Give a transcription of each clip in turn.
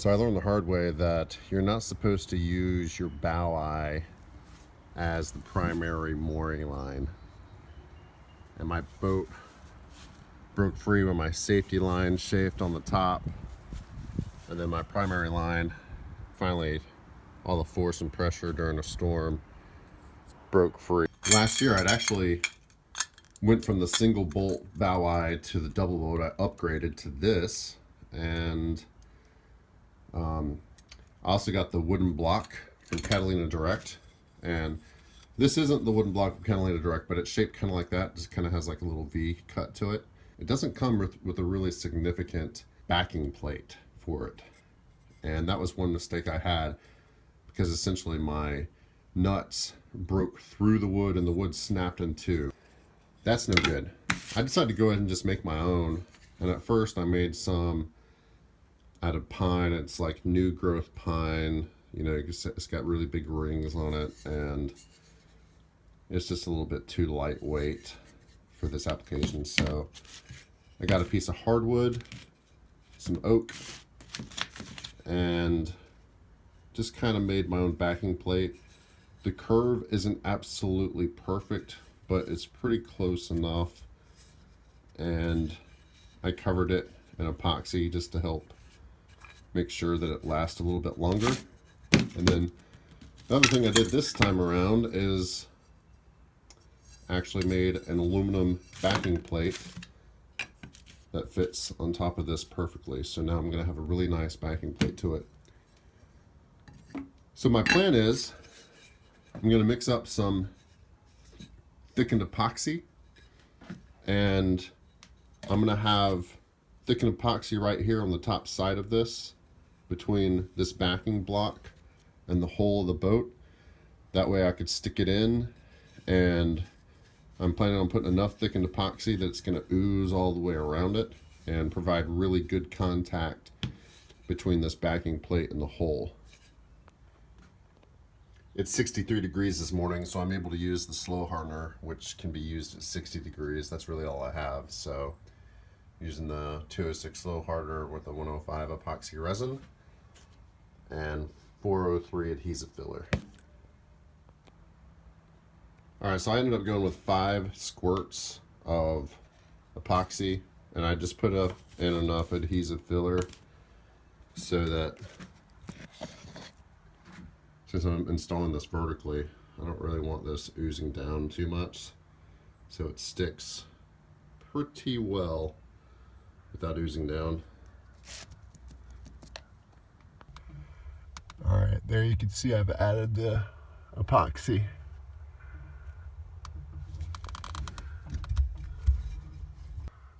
So I learned the hard way that you're not supposed to use your bow eye as the primary mooring line. And my boat broke free when my safety line chafed on the top, and then my primary line, finally all the force and pressure during a storm, broke free. Last year I'd actually went from the single bolt bow eye to the double bolt. I upgraded to this, and I also got the wooden block from Catalina Direct, and this isn't the wooden block from Catalina Direct, but it's shaped kind of like that. Just kind of has like a little V cut to it. It doesn't come with a really significant backing plate for it, and that was one mistake I had, because essentially my nuts broke through the wood and the wood snapped in two. That's no good. I decided to go ahead and just make my own, and at first I made some out of pine. It's like new growth pine, you know, it's got really big rings on it, and it's just a little bit too lightweight for this application. So I got a piece of hardwood, some oak, and just kind of made my own backing plate. The curve isn't absolutely perfect, but it's pretty close enough, and I covered it in epoxy just to help make sure that it lasts a little bit longer. And then the other thing I did this time around is actually made an aluminum backing plate that fits on top of this perfectly. So now I'm going to have a really nice backing plate to it. So my plan is I'm going to mix up some thickened epoxy, and I'm going to have thickened epoxy right here on the top side of this, between this backing block and the hull of the boat. That way I could stick it in, and I'm planning on putting enough thickened epoxy that it's going to ooze all the way around it and provide really good contact between this backing plate and the hull. It's 63 degrees this morning, so I'm able to use the slow hardener, which can be used at 60 degrees. That's really all I have. So using the 206 slow hardener with a 105 epoxy resin and 403 adhesive filler. Alright, so I ended up going with 5 squirts of epoxy, and I just put in enough adhesive filler so that, since I'm installing this vertically, I don't really want this oozing down too much, so it sticks pretty well without oozing down. Alright, there you can see I've added the epoxy.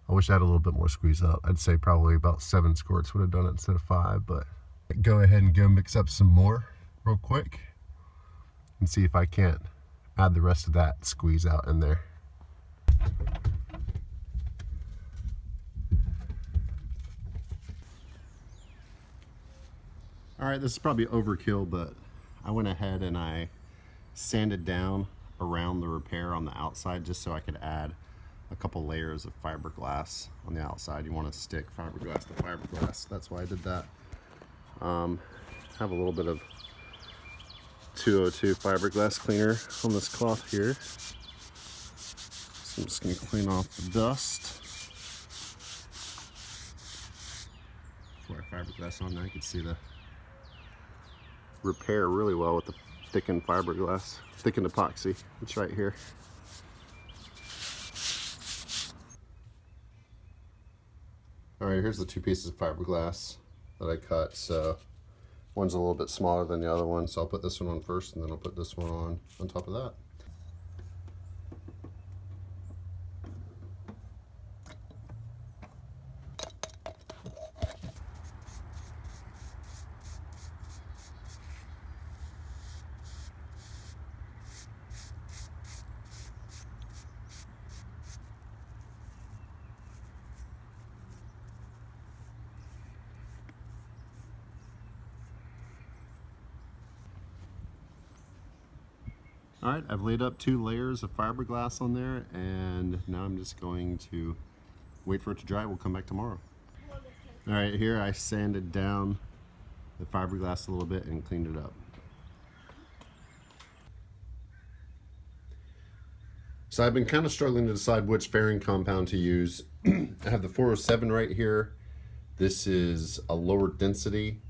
I wish I had a little bit more squeeze out. I'd say probably about 7 squirts would have done it instead of 5, but go ahead and go mix up some more real quick and see if I can't add the rest of that squeeze out in there. Alright, this is probably overkill, but I went ahead and I sanded down around the repair on the outside just so I could add a couple layers of fiberglass on the outside. You want to stick fiberglass to fiberglass. That's why I did that. Have a little bit of 202 fiberglass cleaner on this cloth here. So I'm just going to clean off the dust. Pour fiberglass on there. You can see the repair really well with the thickened fiberglass, thickened epoxy. It's right here. Alright, here's the 2 pieces of fiberglass that I cut. So one's a little bit smaller than the other one, so I'll put this one on first, and then I'll put this one on top of that. Alright, I've laid up 2 layers of fiberglass on there, and now I'm just going to wait for it to dry. We'll come back tomorrow. Alright, here I sanded down the fiberglass a little bit and cleaned it up. So I've been kind of struggling to decide which fairing compound to use. I have the 407 right here. This is a lower density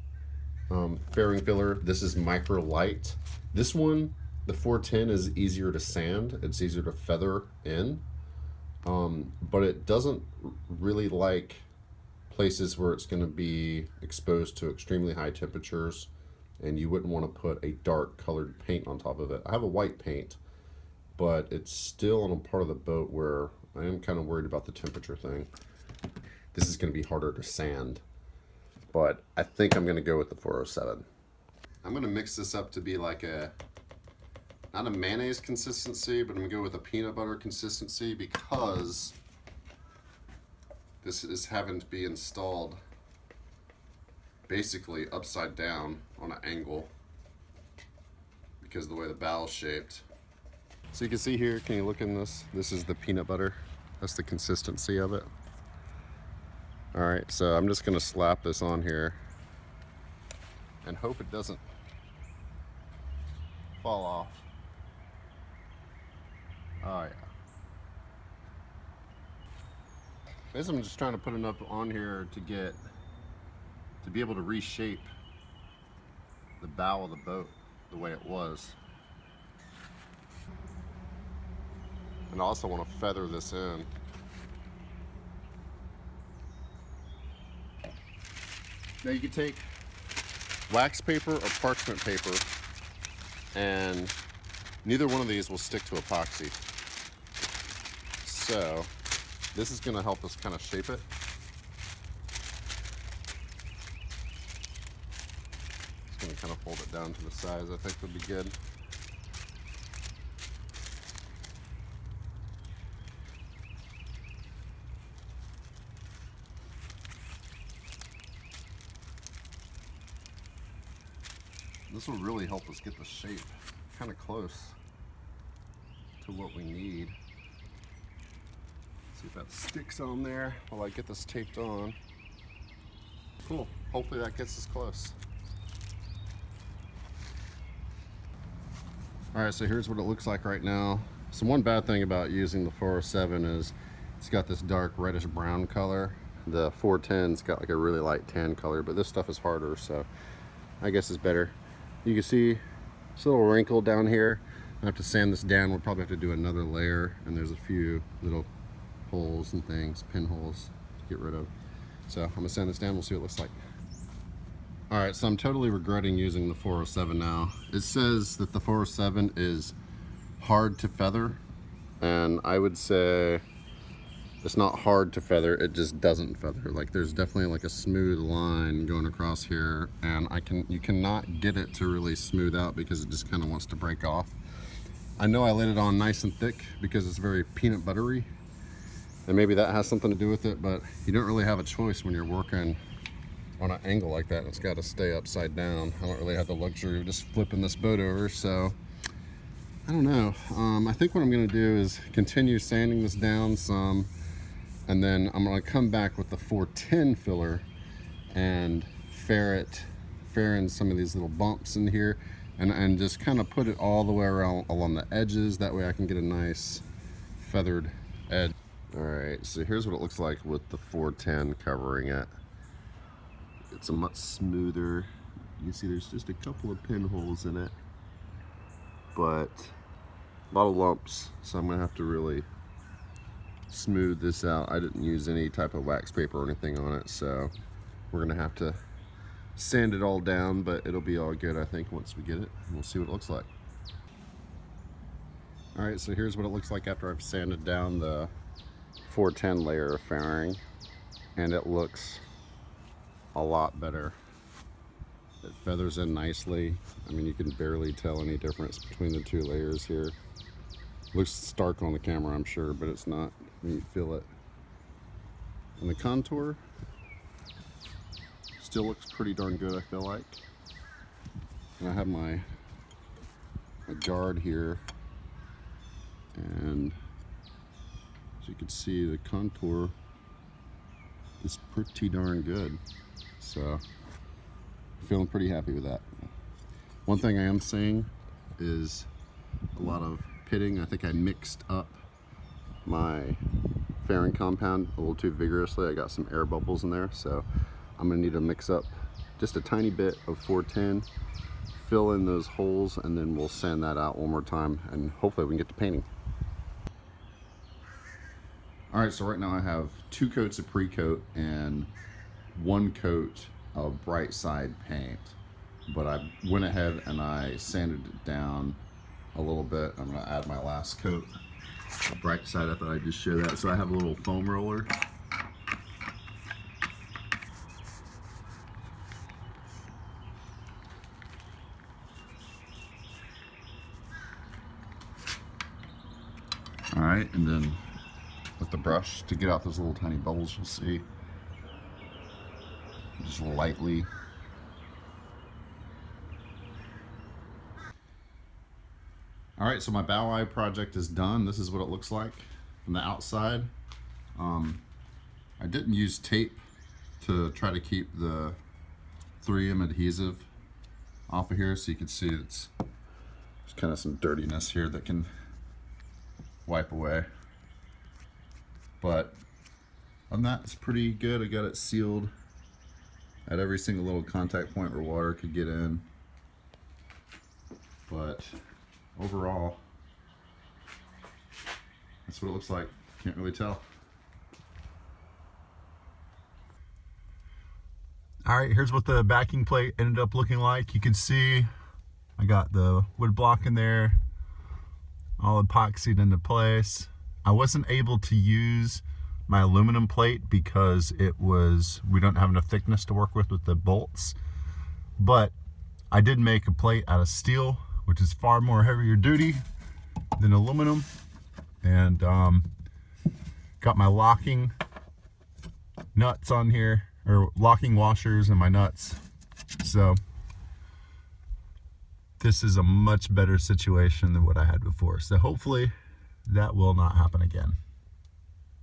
fairing filler. This is micro light. This one, the 410, is easier to sand. It's easier to feather in, but it doesn't really like places where it's going to be exposed to extremely high temperatures, and you wouldn't want to put a dark colored paint on top of it. I have a white paint, but it's still on a part of the boat where I am kind of worried about the temperature thing. This is going to be harder to sand, but I think I'm going to go with the 407. I'm going to mix this up to be like a, not a mayonnaise consistency, but I'm going to go with a peanut butter consistency because this is having to be installed basically upside down on an angle because of the way the bow is shaped. So you can see here, can you look in this? This is the peanut butter. That's the consistency of it. All right, so I'm just gonna slap this on here and hope it doesn't fall off. Oh yeah. Basically, I'm just trying to put enough on here to be able to reshape the bow of the boat the way it was. And I also want to feather this in. Now you can take wax paper or parchment paper, and neither one of these will stick to epoxy. So this is going to help us kind of shape it. Just going to kind of fold it down to the size I think would be good. This will really help us get the shape kind of close to what we need. See if that sticks on there while I get this taped on. Cool, hopefully that gets us close. All right, so here's what it looks like right now. So one bad thing about using the 407 is it's got this dark reddish brown color. The 410's got like a really light tan color, but this stuff is harder, so I guess it's better. You can see this little wrinkle down here. I have to sand this down. We'll probably have to do another layer, and there's a few little holes and things, pinholes to get rid of. So I'm gonna sand this down, we'll see what it looks like. All right, so I'm totally regretting using the 407 now. It says that the 407 is hard to feather, and I would say it's not hard to feather, it just doesn't feather. Like there's definitely like a smooth line going across here, and you cannot get it to really smooth out because it just kind of wants to break off. I know I laid it on nice and thick because it's very peanut buttery, and maybe that has something to do with it, but you don't really have a choice when you're working on an angle like that. It's got to stay upside down. I don't really have the luxury of just flipping this boat over, so I don't know. I think what I'm going to do is continue sanding this down some, and then I'm going to come back with the 410 filler and fair in some of these little bumps in here, and just kind of put it all the way around along the edges. That way I can get a nice feathered edge. All right, so here's what it looks like with the 410 covering it. It's a much smoother. You see there's just a couple of pinholes in it, but a lot of lumps, so I'm gonna have to really smooth this out. I didn't use any type of wax paper or anything on it, so we're gonna have to sand it all down, but it'll be all good I think once we get it, and we'll see what it looks like. All right, so here's what it looks like after I've sanded down the 410 layer of fairing, and it looks a lot better. It feathers in nicely. I mean, you can barely tell any difference between the two layers here. Looks stark on the camera, I'm sure, but it's not when you feel it. And the contour still looks pretty darn good, I feel like. And I have my guard here, and as you can see, the contour is pretty darn good. So Feeling pretty happy with that. One thing I am seeing is a lot of pitting. I think I mixed up my fairing compound a little too vigorously. I got some air bubbles in there, so I'm gonna need to mix up just a tiny bit of 410, fill in those holes, and then we'll sand that out one more time, and hopefully we can get to painting. All right, so right now I have 2 coats of pre-coat and 1 coat of bright side paint, but I went ahead and I sanded it down a little bit. I'm gonna add my last coat of bright side. I thought I'd just show that. So I have a little foam roller. All right, and then with the brush to get out those little tiny bubbles, you'll see, just lightly. All right, so my bow eye project is done. This is what it looks like from the outside. I didn't use tape to try to keep the 3M adhesive off of here, so you can see there's kind of some dirtiness here that can wipe away. But other than that, it's pretty good. I got it sealed at every single little contact point where water could get in. But overall, that's what it looks like. Can't really tell. All right, here's what the backing plate ended up looking like. You can see I got the wood block in there, all epoxied into place. I wasn't able to use my aluminum plate because we don't have enough thickness to work with the bolts, but I did make a plate out of steel, which is far more heavier duty than aluminum, and got my locking nuts on here, or locking washers and my nuts. So this is a much better situation than what I had before. So hopefully that will not happen again.